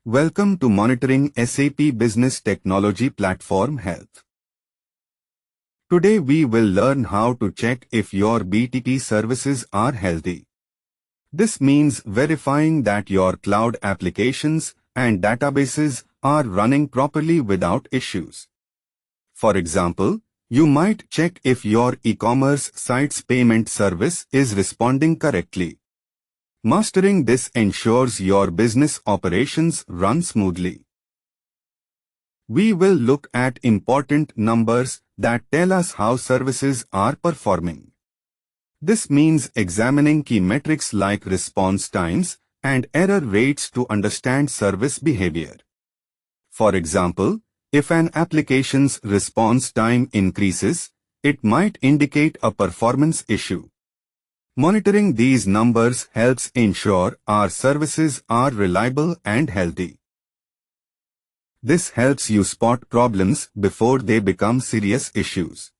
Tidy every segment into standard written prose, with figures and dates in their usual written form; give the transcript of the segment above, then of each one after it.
Welcome to Monitoring SAP Business Technology Platform Health. Today we will learn how to check if your BTP services are healthy. This means verifying that your cloud applications and databases are running properly without issues. For example, you might check if your e-commerce site's payment service is responding correctly. Mastering this ensures your business operations run smoothly. We will look at important numbers that tell us how services are performing. This means examining key metrics like response times and error rates to understand service behavior. For example, if an application's response time increases, it might indicate a performance issue. Monitoring these numbers helps ensure our services are reliable and healthy. This helps you spot problems before they become serious issues.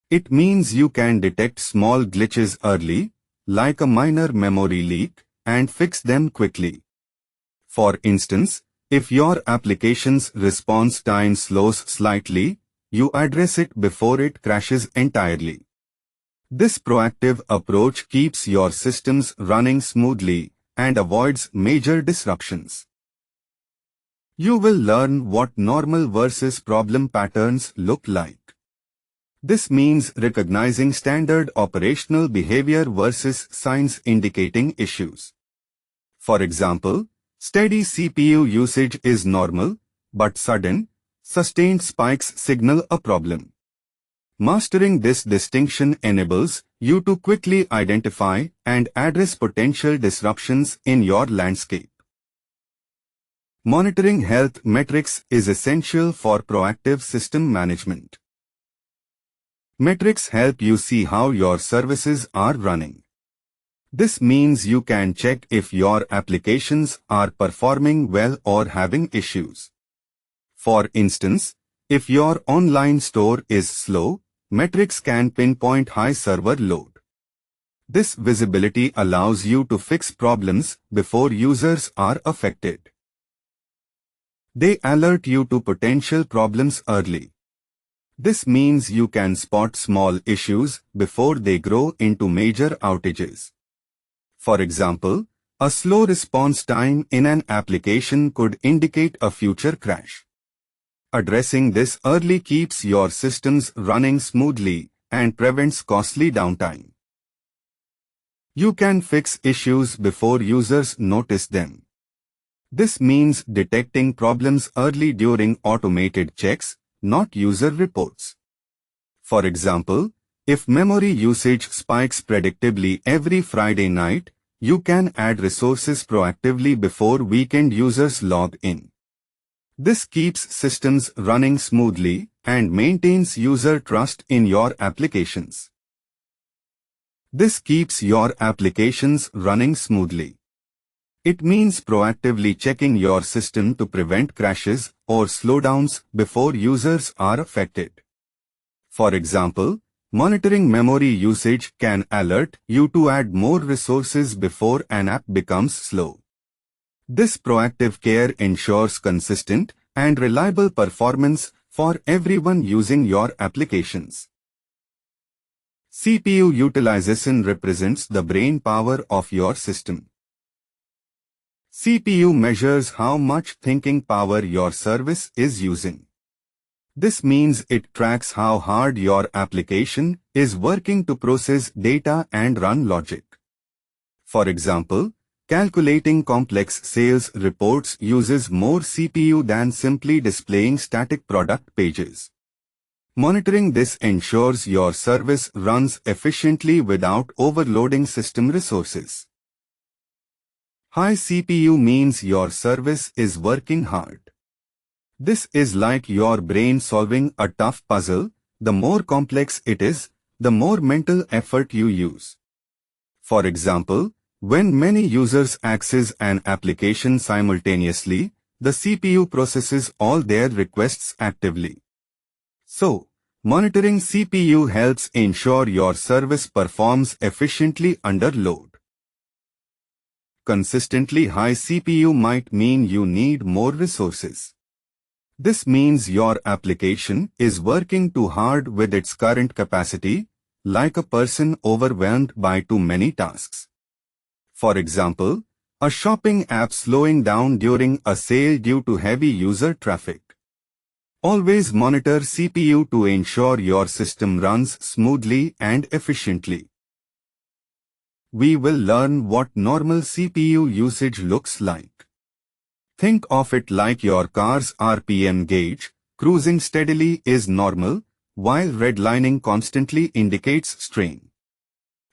It means you can detect small glitches early, like a minor memory leak, and fix them quickly. For instance, if your application's response time slows slightly, you address it before it crashes entirely. This proactive approach keeps your systems running smoothly and avoids major disruptions. You will learn what normal versus problem patterns look like. This means recognizing standard operational behavior versus signs indicating issues. For example, steady CPU usage is normal, but sudden, sustained spikes signal a problem. Mastering this distinction enables you to quickly identify and address potential disruptions in your landscape. Monitoring health metrics is essential for proactive system management. Metrics help you see how your services are running. This means you can check if your applications are performing well or having issues. For instance, if your online store is slow, metrics can pinpoint high server load. This visibility allows you to fix problems before users are affected. They alert you to potential problems early. This means you can spot small issues before they grow into major outages. For example, a slow response time in an application could indicate a future crash. Addressing this early keeps your systems running smoothly and prevents costly downtime. You can fix issues before users notice them. This means detecting problems early during automated checks, not user reports. For example, if memory usage spikes predictably every Friday night, you can add resources proactively before weekend users log in. This keeps systems running smoothly and maintains user trust in your applications. This keeps your applications running smoothly. It means proactively checking your system to prevent crashes or slowdowns before users are affected. For example, monitoring memory usage can alert you to add more resources before an app becomes slow. This proactive care ensures consistent and reliable performance for everyone using your applications. CPU utilization represents the brain power of your system. CPU measures how much thinking power your service is using. This means it tracks how hard your application is working to process data and run logic. For example, calculating complex sales reports uses more CPU than simply displaying static product pages. Monitoring this ensures your service runs efficiently without overloading system resources. High CPU means your service is working hard. This is like your brain solving a tough puzzle. The more complex it is, the more mental effort you use. For example, when many users access an application simultaneously, the CPU processes all their requests actively. So, monitoring CPU helps ensure your service performs efficiently under load. consistently high CPU might mean you need more resources. This means your application is working too hard with its current capacity, like a person overwhelmed by too many tasks. For example, a shopping app slowing down during a sale due to heavy user traffic. Always monitor CPU to ensure your system runs smoothly and efficiently. We will learn what normal CPU usage looks like. Think of it like your car's RPM gauge. Cruising steadily is normal, while redlining constantly indicates strain.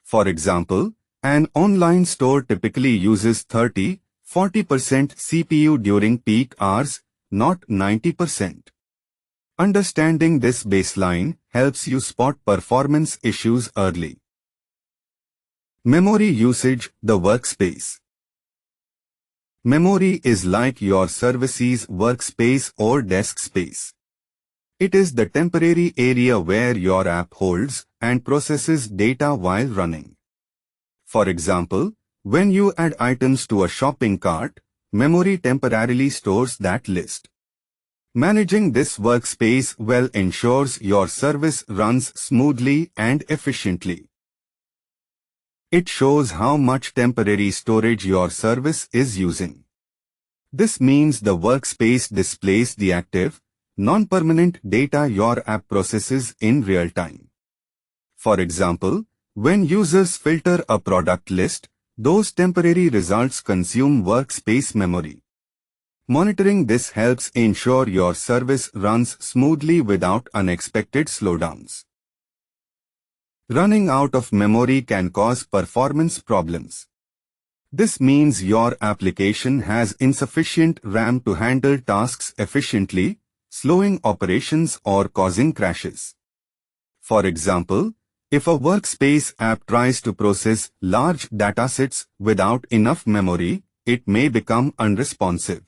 For example, an online store typically uses 30–40% CPU during peak hours, not 90%. Understanding this baseline helps you spot performance issues early. Memory usage, the workspace. Memory is like your service's workspace or desk space. It is the temporary area where your app holds and processes data while running. For example, when you add items to a shopping cart, memory temporarily stores that list. Managing this workspace well ensures your service runs smoothly and efficiently. It shows how much temporary storage your service is using. This means the workspace displays the active, non-permanent data your app processes in real time. For example, when users filter a product list, those temporary results consume workspace memory. Monitoring this helps ensure your service runs smoothly without unexpected slowdowns. Running out of memory can cause performance problems. This means your application has insufficient RAM to handle tasks efficiently, slowing operations or causing crashes. For example, if a workspace app tries to process large datasets without enough memory, it may become unresponsive.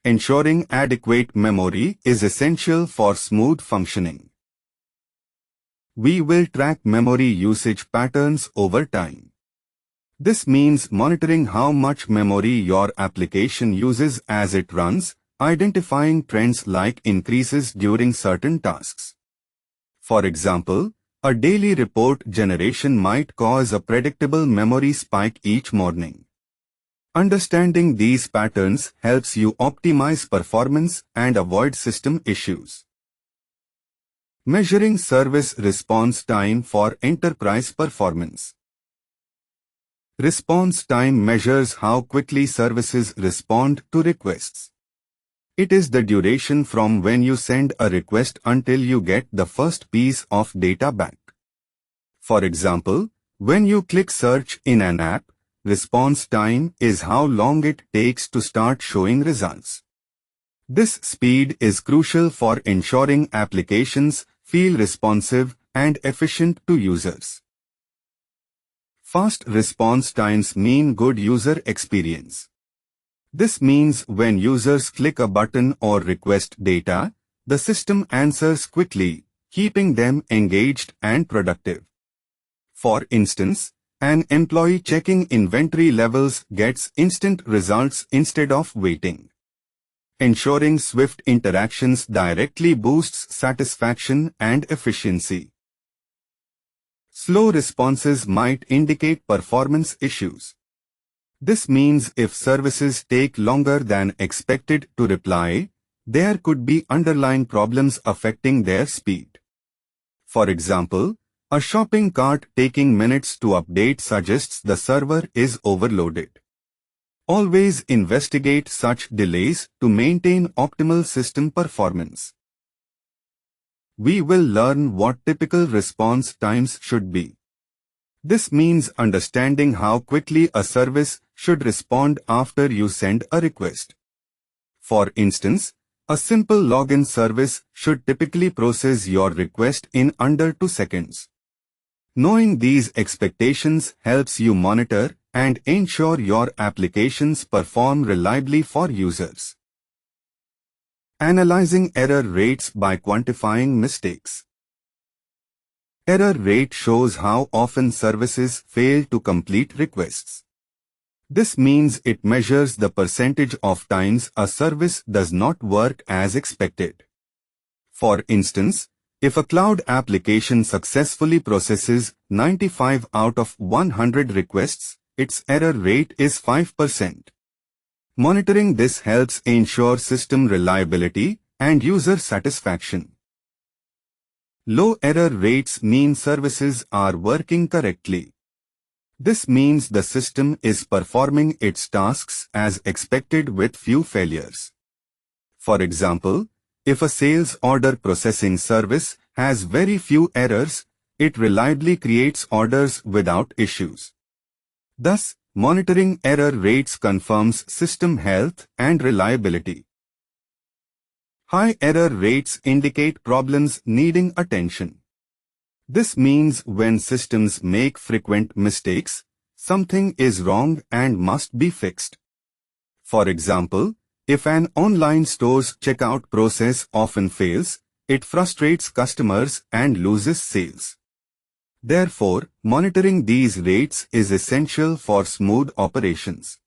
Ensuring adequate memory is essential for smooth functioning. We will track memory usage patterns over time. This means monitoring how much memory your application uses as it runs, identifying trends like increases during certain tasks. For example, a daily report generation might cause a predictable memory spike each morning. Understanding these patterns helps you optimize performance and avoid system issues. Measuring service response time for enterprise performance. Response time measures how quickly services respond to requests. It is the duration from when you send a request until you get the first piece of data back. For example, when you click search in an app, response time is how long it takes to start showing results. This speed is crucial for ensuring applications feel responsive and efficient to users. Fast response times mean good user experience. This means when users click a button or request data, the system answers quickly, keeping them engaged and productive. For instance, an employee checking inventory levels gets instant results instead of waiting. Ensuring swift interactions directly boosts satisfaction and efficiency. Slow responses might indicate performance issues. This means if services take longer than expected to reply, there could be underlying problems affecting their speed. For example, a shopping cart taking minutes to update suggests the server is overloaded. Always investigate such delays to maintain optimal system performance. We will learn what typical response times should be. This means understanding how quickly a service should respond after you send a request. For instance, a simple login service should typically process your request in under 2 seconds. Knowing these expectations helps you monitor and ensure your applications perform reliably for users. Analyzing error rates by quantifying mistakes. Error rate shows how often services fail to complete requests. This means it measures the percentage of times a service does not work as expected. For instance, if a cloud application successfully processes 95 out of 100 requests, its error rate is 5%. Monitoring this helps ensure system reliability and user satisfaction. Low error rates mean services are working correctly. This means the system is performing its tasks as expected with few failures. For example, if a sales order processing service has very few errors, it reliably creates orders without issues. Thus, monitoring error rates confirms system health and reliability. High error rates indicate problems needing attention. This means when systems make frequent mistakes, something is wrong and must be fixed. For example, if an online store's checkout process often fails, it frustrates customers and loses sales. Therefore, monitoring these rates is essential for smooth operations.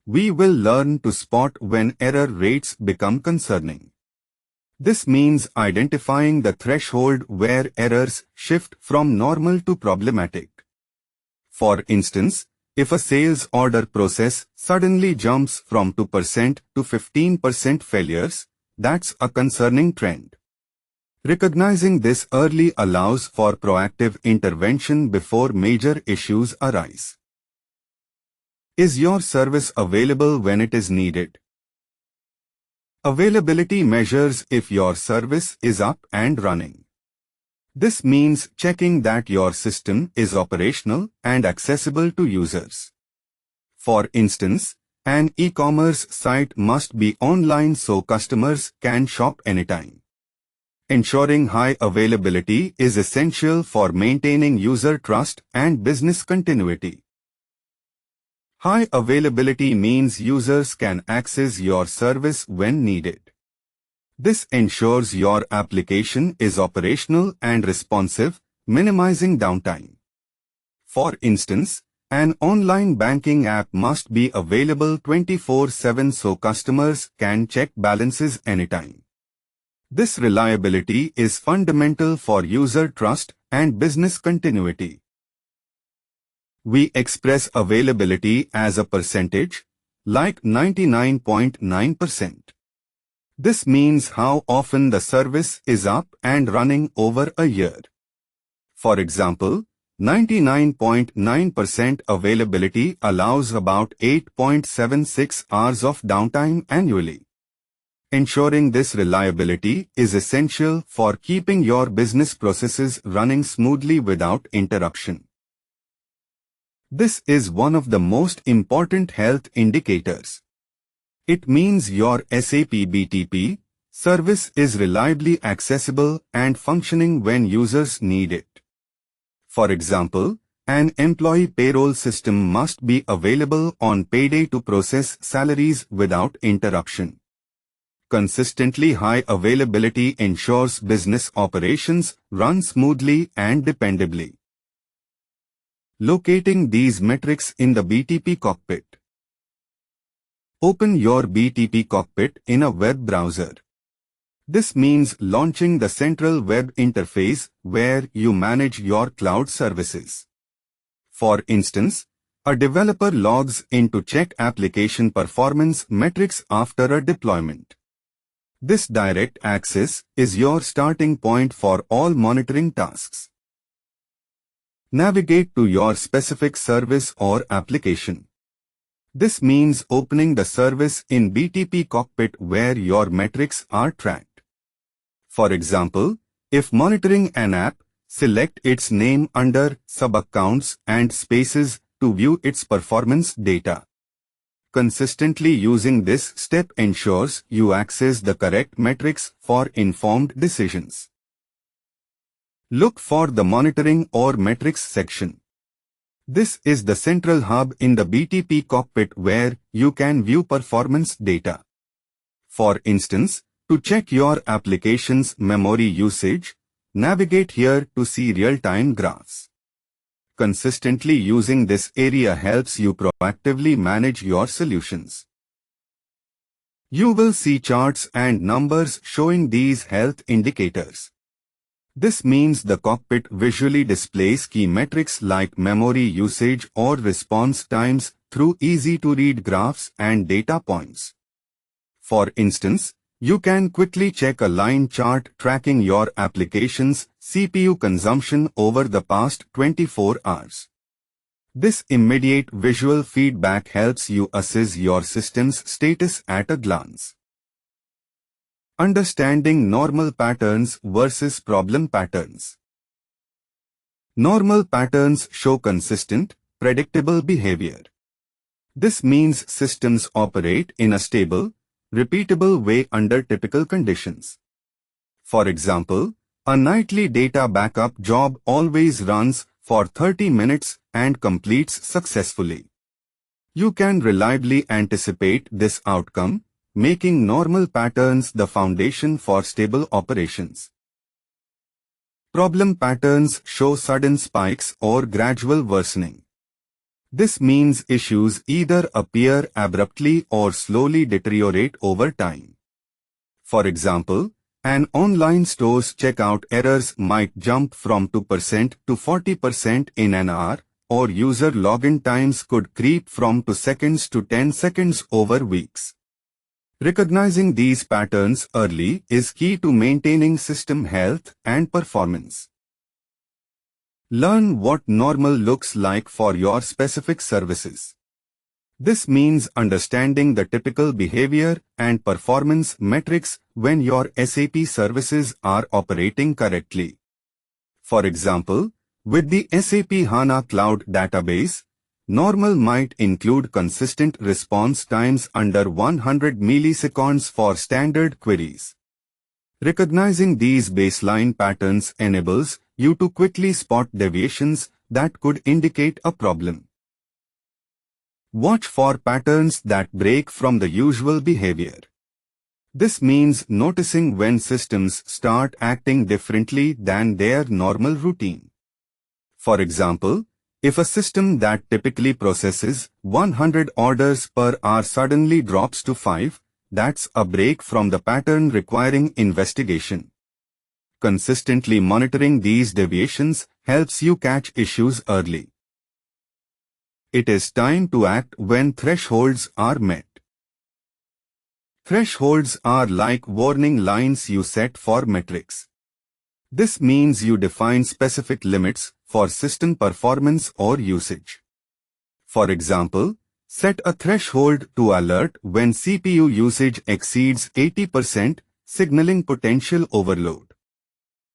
We will learn to spot when error rates become concerning. This means identifying the threshold where errors shift from normal to problematic. For instance, if a sales order process suddenly jumps from 2% to 15% failures, that's a concerning trend. Recognizing this early allows for proactive intervention before major issues arise. Is your service available when it is needed? Availability measures if your service is up and running. This means checking that your system is operational and accessible to users. For instance, an e-commerce site must be online so customers can shop anytime. Ensuring high availability is essential for maintaining user trust and business continuity. High availability means users can access your service when needed. This ensures your application is operational and responsive, minimizing downtime. For instance, an online banking app must be available 24/7 so customers can check balances anytime. This reliability is fundamental for user trust and business continuity. We express availability as a percentage, like 99.9%. This means how often the service is up and running over a year. For example, 99.9% availability allows about 8.76 hours of downtime annually. Ensuring this reliability is essential for keeping your business processes running smoothly without interruption. This is one of the most important health indicators. It means your SAP BTP service is reliably accessible and functioning when users need it. For example, an employee payroll system must be available on payday to process salaries without interruption. Consistently high availability ensures business operations run smoothly and dependably. Locating these metrics in the BTP cockpit. Open your BTP cockpit in a web browser. This means launching the central web interface where you manage your cloud services. For instance, a developer logs in to check application performance metrics after a deployment. This direct access is your starting point for all monitoring tasks. Navigate to your specific service or application. This means opening the service in BTP cockpit where your metrics are tracked. For example, if monitoring an app, select its name under Sub-Accounts and Spaces to view its performance data. Consistently using this step ensures you access the correct metrics for informed decisions. Look for the Monitoring or Metrics section. This is the central hub in the BTP cockpit where you can view performance data. For instance, to check your application's memory usage, navigate here to see real-time graphs. Consistently using this area helps you proactively manage your solutions. You will see charts and numbers showing these health indicators. This means the cockpit visually displays key metrics like memory usage or response times through easy-to-read graphs and data points. For instance, you can quickly check a line chart tracking your application's CPU consumption over the past 24 hours. This immediate visual feedback helps you assess your system's status at a glance. Understanding normal patterns versus problem patterns. Normal patterns show consistent, predictable behavior. This means systems operate in a stable, repeatable way under typical conditions. For example, a nightly data backup job always runs for 30 minutes and completes successfully. You can reliably anticipate this outcome, making normal patterns the foundation for stable operations. Problem patterns show sudden spikes or gradual worsening. This means issues either appear abruptly or slowly deteriorate over time. For example, an online store's checkout errors might jump from 2% to 40% in an hour, or user login times could creep from 2 seconds to 10 seconds over weeks. Recognizing these patterns early is key to maintaining system health and performance. Learn what normal looks like for your specific services. This means understanding the typical behavior and performance metrics when your SAP services are operating correctly. For example, with the SAP HANA Cloud Database, normal might include consistent response times under 100 milliseconds for standard queries. Recognizing these baseline patterns enables you to quickly spot deviations that could indicate a problem. Watch for patterns that break from the usual behavior. This means noticing when systems start acting differently than their normal routine. For example, if a system that typically processes 100 orders per hour suddenly drops to 5, that's a break from the pattern requiring investigation. Consistently monitoring these deviations helps you catch issues early. It is time to act when thresholds are met. Thresholds are like warning lines you set for metrics. This means you define specific limits for system performance or usage. For example, set a threshold to alert when CPU usage exceeds 80%, signaling potential overload.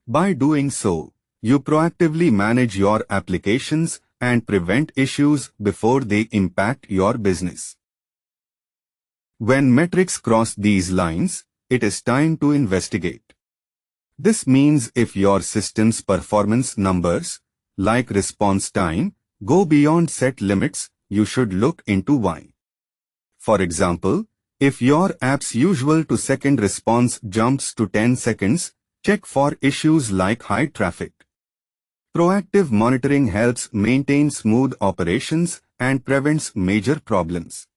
By doing so, you proactively manage your applications and prevent issues before they impact your business. When metrics cross these lines, it is time to investigate. This means if your system's performance numbers, like response time, go beyond set limits, you should look into why. For example, if your app's usual 2-second response jumps to 10 seconds, check for issues like high traffic. Proactive monitoring helps maintain smooth operations and prevents major problems.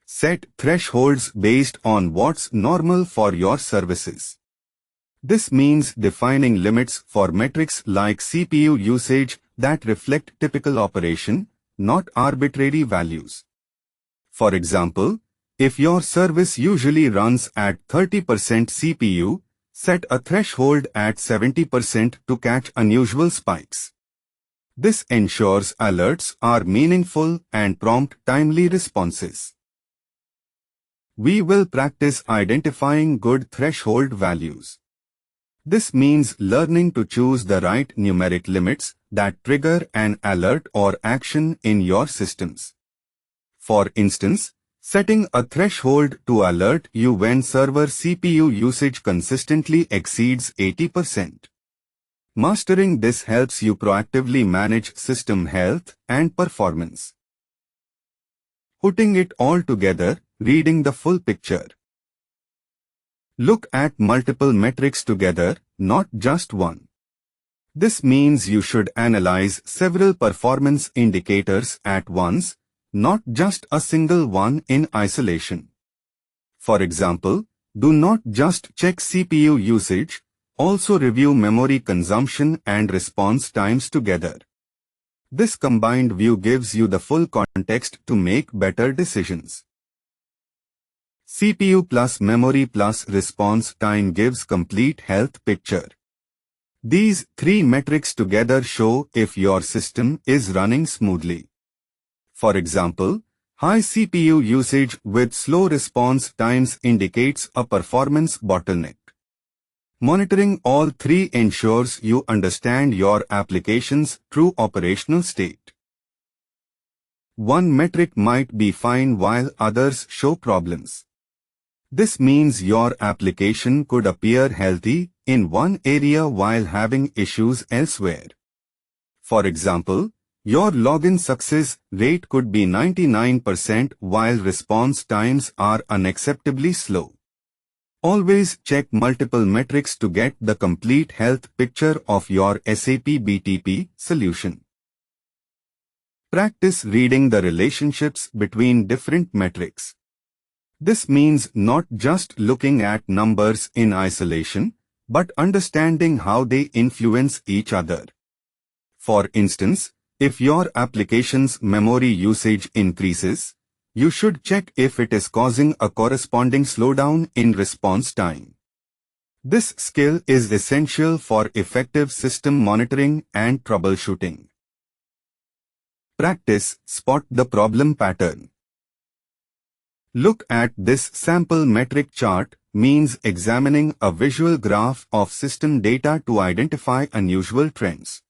Set thresholds based on what's normal for your services. This means defining limits for metrics like CPU usage that reflect typical operation, not arbitrary values. For example, if your service usually runs at 30% CPU, set a threshold at 70% to catch unusual spikes. This ensures alerts are meaningful and prompt timely responses. We will practice identifying good threshold values. This means learning to choose the right numeric limits that trigger an alert or action in your systems. For instance, setting a threshold to alert you when server CPU usage consistently exceeds 80%. Mastering this helps you proactively manage system health and performance. Putting it all together, reading the full picture. Look at multiple metrics together, not just one. This means you should analyze several performance indicators at once, not just a single one in isolation. For example, do not just check CPU usage, also review memory consumption and response times together. This combined view gives you the full context to make better decisions. CPU plus memory plus response time gives complete health picture. These three metrics together show if your system is running smoothly. For example, high CPU usage with slow response times indicates a performance bottleneck. Monitoring all three ensures you understand your application's true operational state. One metric might be fine while others show problems. This means your application could appear healthy in one area while having issues elsewhere. For example, your login success rate could be 99% while response times are unacceptably slow. Always check multiple metrics to get the complete health picture of your SAP BTP solution. Practice reading the relationships between different metrics. This means not just looking at numbers in isolation, but understanding how they influence each other. For instance, if your application's memory usage increases, you should check if it is causing a corresponding slowdown in response time. This skill is essential for effective system monitoring and troubleshooting. Practice, spot the problem pattern. Look at this sample metric chart means examining a visual graph of system data to identify unusual trends.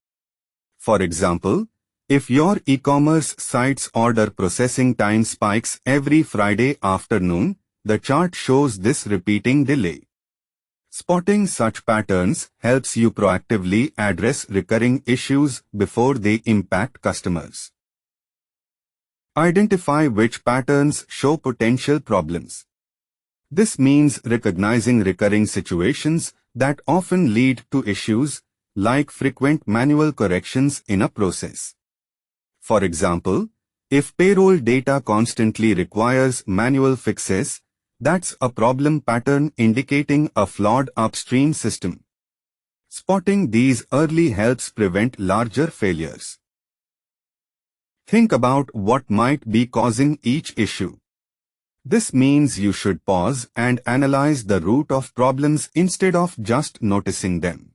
For example, if your e-commerce site's order processing time spikes every Friday afternoon, the chart shows this repeating delay. Spotting such patterns helps you proactively address recurring issues before they impact customers. Identify which patterns show potential problems. This means recognizing recurring situations that often lead to issues, like frequent manual corrections in a process. For example, if payroll data constantly requires manual fixes, that's a problem pattern indicating a flawed upstream system. Spotting these early helps prevent larger failures. Think about what might be causing each issue. This means you should pause and analyze the root of problems instead of just noticing them.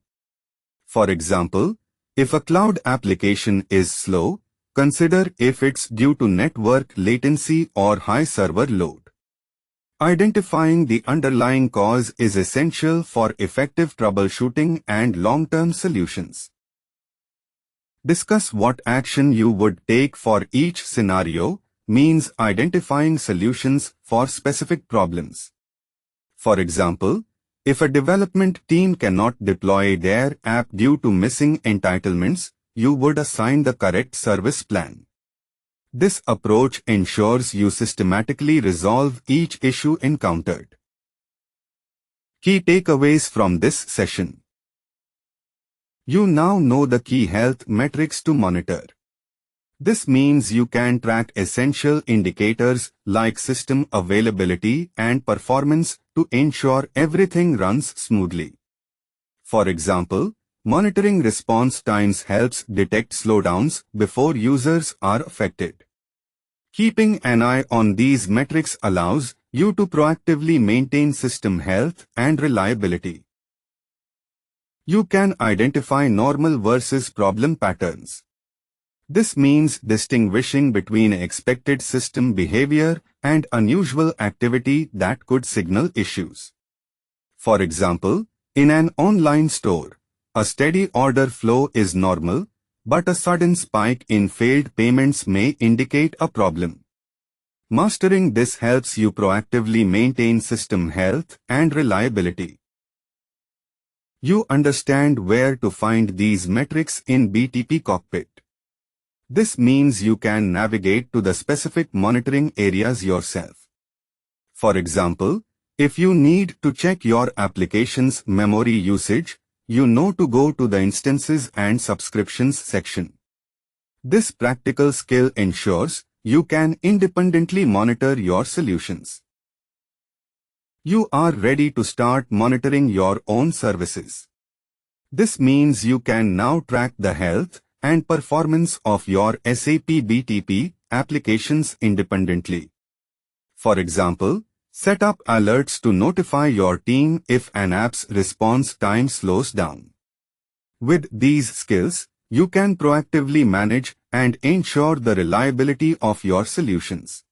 For example, if a cloud application is slow, consider if it's due to network latency or high server load. Identifying the underlying cause is essential for effective troubleshooting and long-term solutions. Discuss what action you would take for each scenario, means identifying solutions for specific problems. For example, if a development team cannot deploy their app due to missing entitlements, you would assign the correct service plan. This approach ensures you systematically resolve each issue encountered. Key takeaways from this session. You now know the key health metrics to monitor. This means you can track essential indicators like system availability and performance to ensure everything runs smoothly. For example, monitoring response times helps detect slowdowns before users are affected. Keeping an eye on these metrics allows you to proactively maintain system health and reliability. You can identify normal versus problem patterns. This means distinguishing between expected system behavior and unusual activity that could signal issues. For example, in an online store, a steady order flow is normal, but a sudden spike in failed payments may indicate a problem. Mastering this helps you proactively maintain system health and reliability. You understand where to find these metrics in BTP Cockpit. This means you can navigate to the specific monitoring areas yourself. For example, if you need to check your application's memory usage, you know to go to the Instances and Subscriptions section. This practical skill ensures you can independently monitor your solutions. You are ready to start monitoring your own services. This means you can now track the health and performance of your SAP BTP applications independently. For example, set up alerts to notify your team if an app's response time slows down. With these skills, you can proactively manage and ensure the reliability of your solutions.